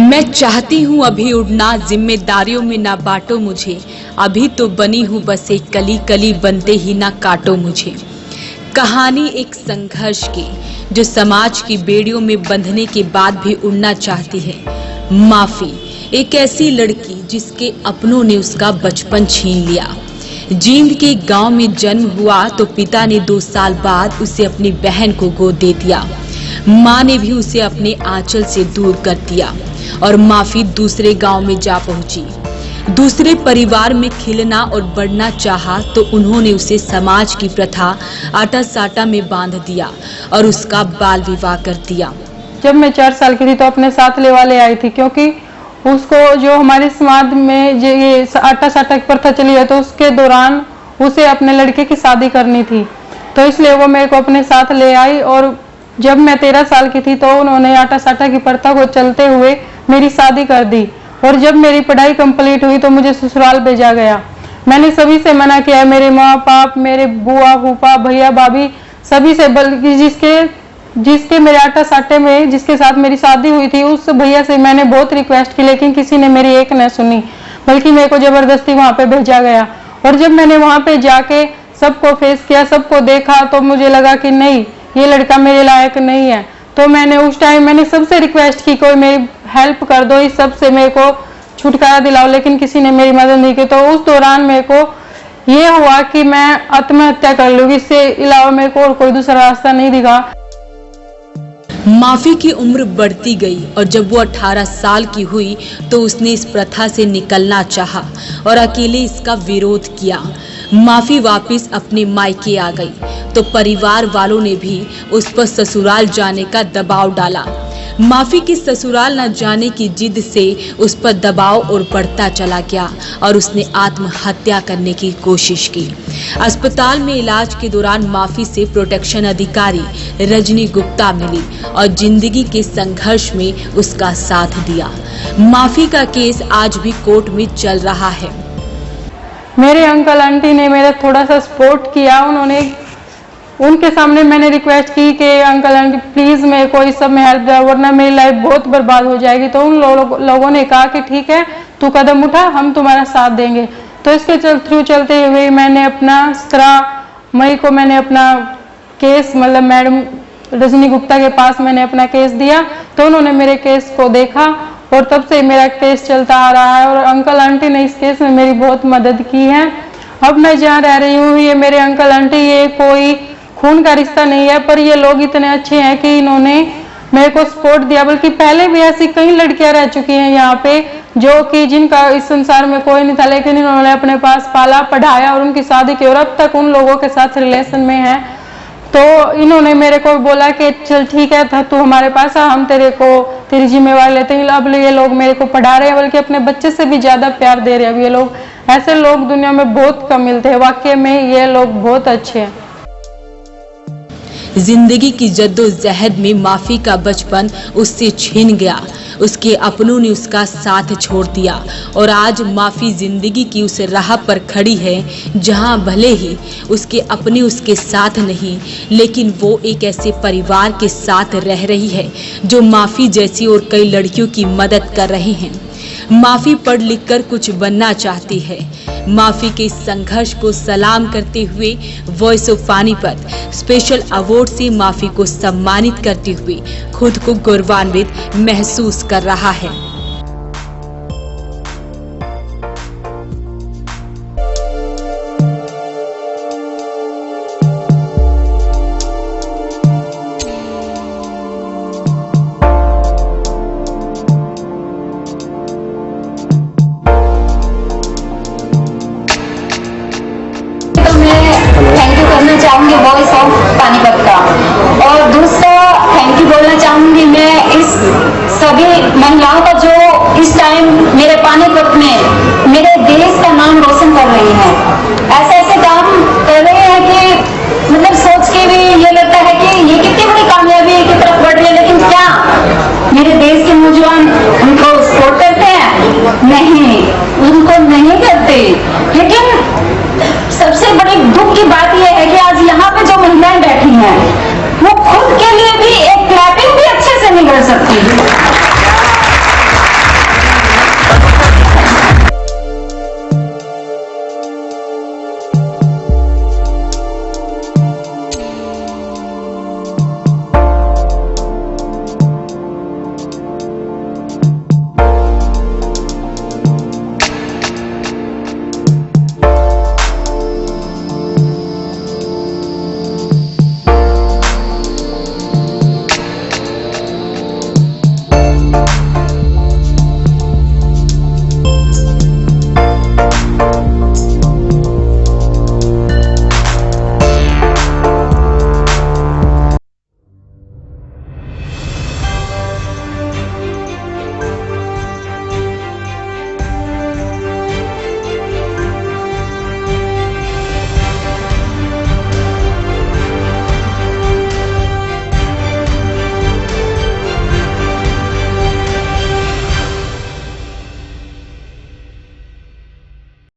मैं चाहती हूँ अभी उड़ना, जिम्मेदारियों में ना बांटो मुझे। अभी तो बनी हूँ बस एक कली, कली बनते ही ना काटो मुझे। कहानी एक संघर्ष की, जो समाज की बेड़ियों में बंधने के बाद भी उड़ना चाहती है। माफी, एक ऐसी लड़की जिसके अपनों ने उसका बचपन छीन लिया। जींद के गांव में जन्म हुआ तो पिता ने 2 साल बाद उसे अपनी बहन को गोद दे दिया। माँ ने भी उसे अपने आंचल से दूर कर दिया और माफी दूसरे गांव में जा पहुंची। दूसरे परिवार में खिलना और बढ़ना चाहा तो उन्होंने उसे समाज की प्रथा आटा साटा में बांध दिया और उसका बाल विवाह कर दिया। जब मैं 4 साल की थी तो अपने साथ ले वाले आई थी, क्योंकि उसको जो हमारे समाज में ये आटा साटा की प्रथा चली है तो उसके दौरान उसे अपने लड़के की शादी करनी थी, तो इसलिए वो मेरे को अपने साथ ले आई। और जब मैं 13 साल की थी तो उन्होंने आटा साटा की प्रथा को चलते हुए मेरी शादी कर दी। और जब मेरी पढ़ाई कंप्लीट हुई तो मुझे ससुराल भेजा गया। मैंने सभी से मना किया, मेरे माँ बाप, मेरे बुआ फूफा भैया भाभी सभी से, बल्कि जिसके मेरे आटा साटे में जिसके साथ मेरी शादी हुई थी उस भैया से मैंने बहुत रिक्वेस्ट की, लेकिन किसी ने मेरी एक न सुनी, बल्कि मेरे को जबरदस्ती वहां पे भेजा गया। और जब मैंने वहां पे जाके सबको फेस किया, सबको देखा, तो मुझे लगा कि नहीं, ये लड़का मेरे लायक नहीं है। तो मैंने उस टाइम मैंने सबसे रिक्वेस्ट की, कोई मेरी हेल्प कर दो, इस सब से मेरे को छुटकारा दिलाओ, लेकिन किसी ने मेरी मदद नहीं की। तो उस दौरान मेरे को ये हुआ कि मैं आत्महत्या कर लूंगी, इससे अलावा मेरे को और कोई दूसरा रास्ता नहीं दिखा। माफी की उम्र बढ़ती गई और जब वो 18 साल की हुई तो उसने इस प्रथा से निकलना चाहा और अकेले इसका विरोध किया। माफी वापस अपने मायके आ गई तो परिवार वालों ने भी उस पर ससुराल जाने का दबाव डाला। माफी की ससुराल न जाने की जिद से उस पर दबाव और बढ़ता चला गया और उसने आत्महत्या करने की कोशिश की। अस्पताल में इलाज के दौरान माफी से प्रोटेक्शन अधिकारी रजनी गुप्ता मिली और जिंदगी के संघर्ष में उसका साथ दिया। माफी का केस आज भी कोर्ट में चल रहा है। मेरे अंकल आंटी ने मेरा थोड़ा सा सपोर्ट किया। उनके सामने मैंने रिक्वेस्ट की कि अंकल आंटी प्लीज मेरे को इस सब में हेल्प दो, वरना मेरी लाइफ बहुत बर्बाद हो जाएगी। तो उन लोगों ने कहा कि ठीक है, तू कदम उठा, हम तुम्हारा साथ देंगे। तो इसके थ्रू चलते हुए मैंने अपना 17 मई को मैंने अपना केस, मतलब मैडम रजनी गुप्ता के पास मैंने अपना केस दिया। तो उन्होंने मेरे केस को देखा और तब से मेरा केस चलता आ रहा है। और अंकल आंटी ने इस केस में मेरी बहुत मदद की है। अब मैं जहाँ रह रही हूँ, ये मेरे अंकल आंटी, ये कोई खून का रिश्ता नहीं है, पर ये लोग इतने अच्छे हैं कि इन्होंने मेरे को सपोर्ट दिया। बल्कि पहले भी ऐसी कई लड़कियां रह चुकी हैं यहाँ पे जो कि जिनका इस संसार में कोई नहीं था, लेकिन इन्होंने अपने पास पाला, पढ़ाया और उनकी शादी की और अब तक उन लोगों के साथ रिलेशन में है। तो इन्होंने मेरे को बोला कि चल ठीक है, था तू हमारे पास आ, हम तेरी जिम्मेवारी लेते हैं। अब ये लोग मेरे को पढ़ा रहे हैं, बल्कि अपने बच्चे से भी ज्यादा प्यार दे रहे हैं। अब ये लोग, ऐसे लोग दुनिया में बहुत कम मिलते हैं। वाकई में ये लोग बहुत अच्छे हैं। जिंदगी की जद्दोजहद में माफी का बचपन उससे छीन गया। उसके अपनों ने उसका साथ छोड़ दिया और आज माफी जिंदगी की उस राह पर खड़ी है जहां भले ही उसके अपने उसके साथ नहीं, लेकिन वो एक ऐसे परिवार के साथ रह रही है जो माफी जैसी और कई लड़कियों की मदद कर रहे हैं। माफी पढ़ लिख कर कुछ बनना चाहती है। माफी के इस संघर्ष को सलाम करते हुए voice of Panipat special award से माफी को सम्मानित करते हुए खुद को गौरवान्वित महसूस कर रहा है। थैंक यू करना चाहूंगी वॉइस ऑफ पानीपत का, और दूसरा थैंक यू बोलना चाहूंगी मैं इस सभी महिलाओं का जो इस टाइम मेरे पानीपत में मेरे देश का नाम रोशन कर रही हैं। ऐसे काम कर रहे हैं कि मतलब सोच के भी ये लगता है कि ये कितनी बड़ी कामयाबी की तरफ बढ़ रही है। लेकिन क्या मेरे देश के नौजवान उनको सपोर्ट करते हैं? नहीं, उनको नहीं करते। लेकिन सबसे बड़ी दुख की बात यह है कि आज यहाँ पे जो महिलाएं बैठी हैं वो खुद के लिए भी एक क्लैपिंग भी अच्छे से नहीं कर सकती।